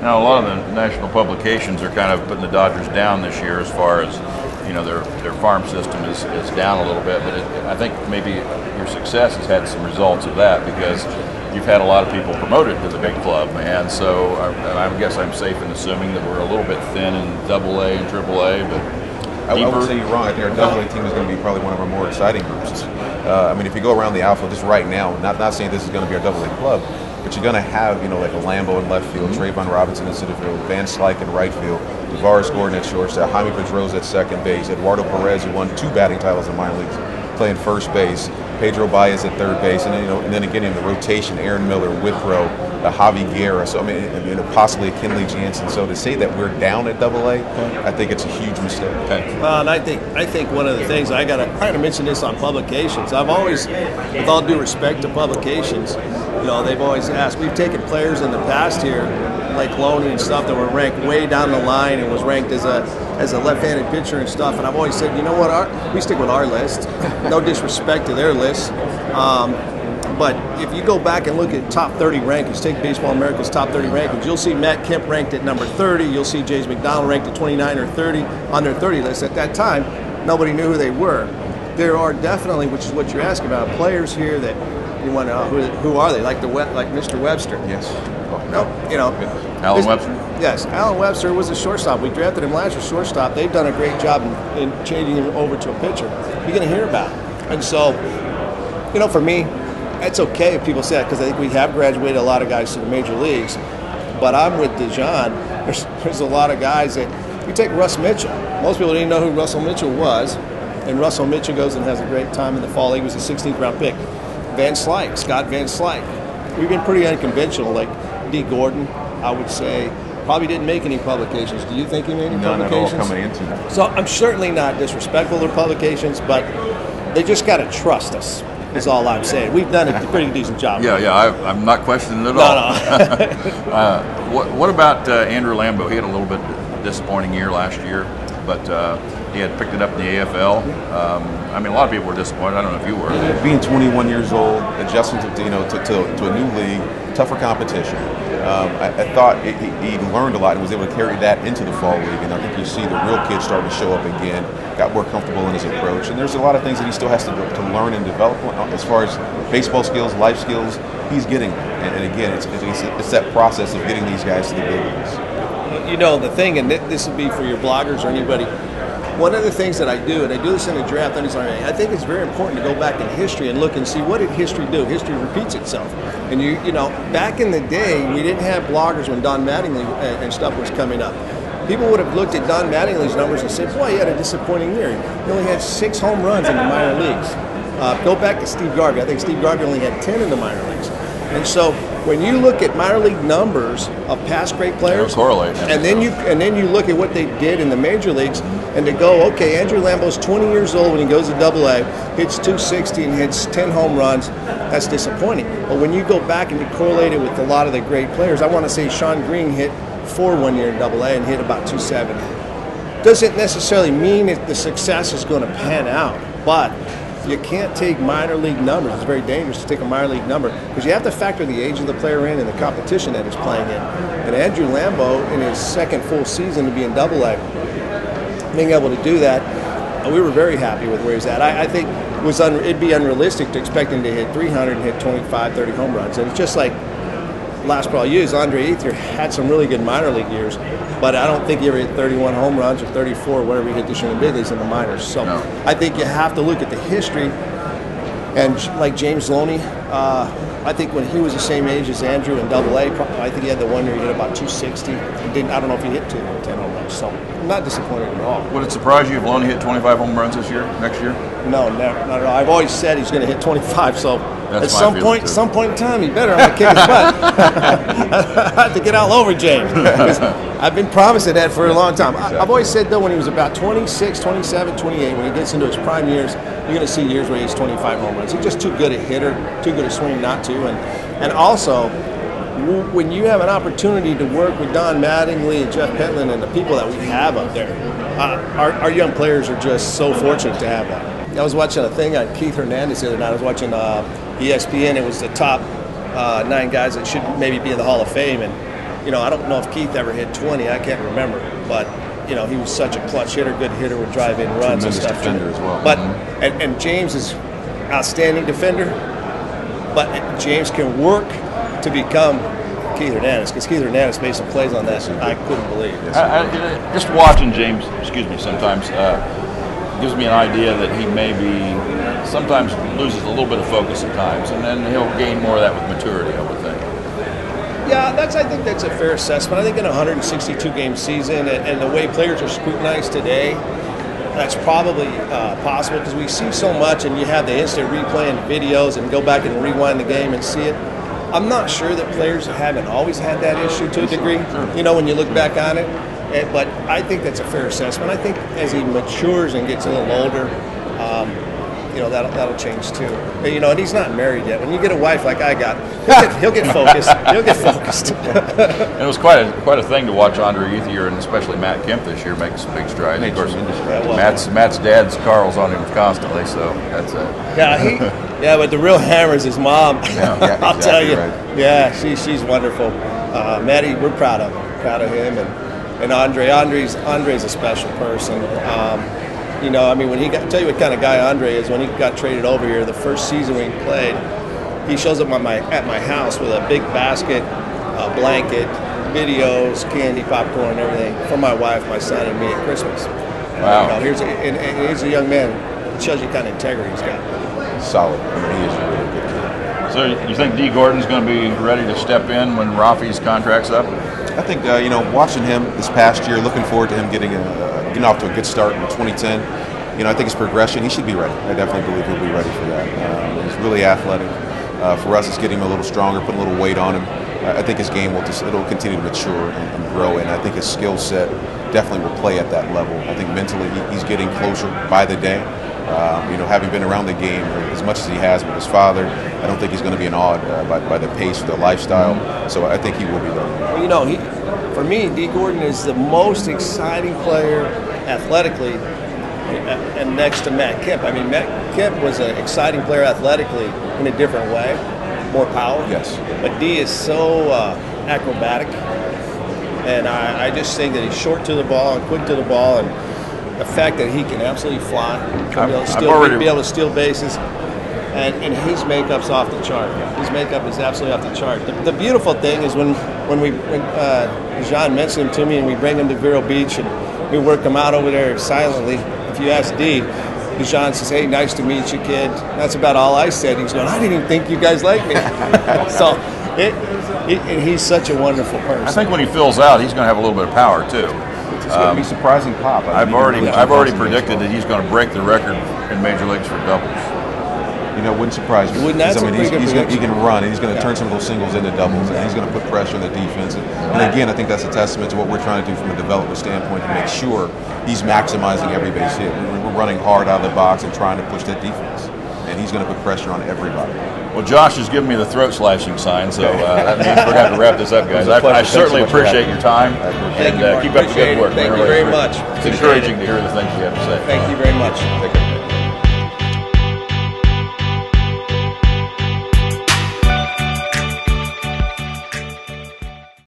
Now, a lot of the national publications are kind of putting the Dodgers down this year as far as, their farm system is down a little bit. But I think maybe your success has had some results of that because you've had a lot of people promoted to the big club. And so I guess I'm safe in assuming that we're a little bit thin in AA and AAA, but I would say you're wrong. I think our AA team is going to be probably one of our more exciting groups. I mean, if you go around the outfield just right now, not saying this is going to be our AA club, but you're going to have, like a Lambo in left field, Trayvon Robinson in center field, Van Slyke in right field, DeVaris Gordon at shortstop, Jaime Pedroza at second base, Eduardo Perez, who won 2 batting titles in minor leagues, playing first base, Pedro Baez at third base, and then, and then again in the rotation, Aaron Miller, Withrow, Javi Guerra, so I mean, possibly a Kenley Jansen. So to say that we're down at AA, I think it's a huge mistake. Well, and I think one of the things I gotta mention this on publications. I've always, with all due respect to publications, they've always asked. We've taken players in the past here, like Logan and stuff, that were ranked way down the line and was ranked as a left-handed pitcher and stuff. And I've always said, you know what, we stick with our list. No disrespect to their list. But if you go back and look at top 30 rankings, take Baseball America's top 30 rankings, you'll see Matt Kemp ranked at number 30. You'll see James McDonald ranked at 29 or 30 on their 30 list. At that time, nobody knew who they were. There are definitely, which is what you're asking about, players here that you want to know who are they? Like Mr. Webster. Yes. No, Alan Webster. Yes, Alan Webster was a shortstop. We drafted him last year, shortstop. They've done a great job in changing him over to a pitcher. You're going to hear about it. And so, for me, it's okay if people say that because I think we have graduated a lot of guys to the major leagues. But I'm with DeJohn. There's a lot of guys that you take Russ Mitchell. Most people didn't know who Russell Mitchell was, and Russell Mitchell goes and has a great time in the fall league. He was a 16th round pick. Scott Van Slyke. We've been pretty unconventional. Like D. Gordon, I would say, probably didn't make any publications. Do you think he made any publications? None at all coming into that. So I'm certainly not disrespectful to publications, but they just got to trust us. Is all I'm saying. We've done a pretty decent job. I'm not questioning it at all. What about Andrew Lambo? He had a little bit disappointing year last year, but he had picked it up in the AFL. A lot of people were disappointed. I don't know if you were. Being 21 years old, adjusting to a new league, tougher competition. I thought he learned a lot and was able to carry that into the fall league. And I think you see the real kid starting to show up again. Got more comfortable in his approach, and there's a lot of things that he still has to learn and develop as far as baseball skills, life skills. He's getting them, and again, it's that process of getting these guys to the big leagues. The thing, and this would be for your bloggers or anybody. One of the things that I do, and I do this in the draft, I think it's very important to go back in history and look and see what did history do. History repeats itself, and back in the day, we didn't have bloggers when Don Mattingly and stuff was coming up. People would have looked at Don Mattingly's numbers and said, boy, he had a disappointing year. He only had 6 home runs in the minor leagues. Go back to Steve Garvey. I think Steve Garvey only had 10 in the minor leagues. And so when you look at minor league numbers of past great players, and then you look at what they did in the major leagues, and to go, okay, Andrew Lambo's 20 years old when he goes to AA, hits 260 and hits 10 home runs, that's disappointing. But when you go back and you correlate it with a lot of the great players, I want to say Sean Green hit 4 one year in AA and hit about 270. Doesn't necessarily mean that the success is going to pan out, but you can't take minor league numbers. It's very dangerous to take a minor league number because you have to factor the age of the player in and the competition that he's playing in. And Andrew Lambo, in his second full season to be in AA, being able to do that, we were very happy with where he's at. I think it'd be unrealistic to expect him to hit 300 and hit 25, 30 home runs. And it's just like last probably years, Andre Ethier had some really good minor league years, but I don't think he ever hit 31 home runs or 34, whatever he hit this year in the big leagues in the minors. So no. I think you have to look at the history. And like James Loney, I think when he was the same age as Andrew in AA, I think he had the one year he hit about 260. I don't know if he hit 210 home runs, so I'm not disappointed at all. Would it surprise you if Loney hit 25 home runs next year? No, never, not at all. I've always said he's going to hit 25, so that's at some point in time, he better. I'm going to kick his butt. I have to get all over James. I've been promising that for a long time. I've always said, though, when he was about 26, 27, 28, when he gets into his prime years, you're going to see years where he hits 25 home runs. He's just too good a hitter, too good a swing not to. And also, when you have an opportunity to work with Don Mattingly and Jeff Pentland and the people that we have up there, our young players are just so fortunate to have that. I was watching a thing on Keith Hernandez the other night. I was watching ESPN. It was the top 9 guys that should maybe be in the Hall of Fame. And You know, I don't know if Keith ever hit 20. I can't remember, but you know, he was such a clutch hitter, good hitter, would drive in runs and stuff. Defender as well. But and James is outstanding defender, but James can work to become Keith Hernandez, because Keith Hernandez made some plays on that I couldn't believe. Just watching James, sometimes gives me an idea that he maybe sometimes loses a little bit of focus at times, and then he'll gain more of that with maturity, I would think. Yeah, I think that's a fair assessment. I think in a 162-game season and the way players are scrutinized today, that's probably possible, because we see so much, and you have the instant replay and videos and go back and rewind the game and see it. I'm not sure that players haven't always had that issue to a degree, you know, when you look back on it. But I think that's a fair assessment. I think as he matures and gets a little older, you know, that'll change too. You know, and he's not married yet. When you get a wife like I got, he'll get focused. He'll get focused. And it was quite a thing to watch Andre Ethier and especially Matt Kemp this year make some big strides. Of course, Matt's dad's Carl's on him constantly, so that's it. Yeah, but the real hammer is his mom. Yeah, I'll tell you. right. Yeah, she's wonderful. Maddie, we're proud of him, and Andre's a special person. You know, I mean, I'll tell you what kind of guy Andre is. When he got traded over here, the first season we played, he shows up at my house with a big basket, a blanket, videos, candy, popcorn, everything for my wife, my son, and me at Christmas. Wow. You know, here's a young man. It shows you kind of integrity he's got. Solid. I mean, he is a really good kid. So you think D. Gordon's going to be ready to step in when Rafi's contract's up? I think, you know, watching him this past year, looking forward to him getting off to a good start in 2010. You know, I think his progression, he should be ready. I definitely believe he'll be ready for that. He's really athletic. For us, it's getting him a little stronger, putting a little weight on him. I think his game it'll continue to mature and grow, and I think his skill set definitely will play at that level. I think mentally he's getting closer by the day. You know, having been around the game as much as he has with his father, I don't think he's going to be awed by the pace, the lifestyle. So I think he will be ready. Well, you know, for me, D. Gordon is the most exciting player athletically, and next to Matt Kemp. I mean, Matt Kemp was an exciting player athletically in a different way, more power. Yes. But D is so acrobatic, and I just think that he's short to the ball and quick to the ball, and the fact that he can absolutely fly, be able to steal bases, and his makeup's off the chart. His makeup is absolutely off the chart. The beautiful thing is when Jean mentioned him to me, and we bring him to Vero Beach, and we work him out over there silently. If you ask D, Jean says, "Hey, nice to meet you, kid." That's about all I said. He's going, "I didn't even think you guys liked me." So, he's such a wonderful person. I think when he fills out, he's going to have a little bit of power too. It's going to be surprising pop. I've already predicted that he's going to break the record in major leagues for doubles. You know, it wouldn't surprise me. He can run, and he's going to turn some of those singles into doubles, and he's going to put pressure on the defense. And again, I think that's a testament to what we're trying to do from a development standpoint to make sure he's maximizing every base hit. We're running hard out of the box and trying to push that defense, and he's going to put pressure on everybody. Well, Josh has given me the throat slashing sign, so that means we're going to have to wrap this up, guys. I certainly appreciate your time, and keep up the good work. Thank you very much. It's encouraging to hear the things you have to say. Thank you very much.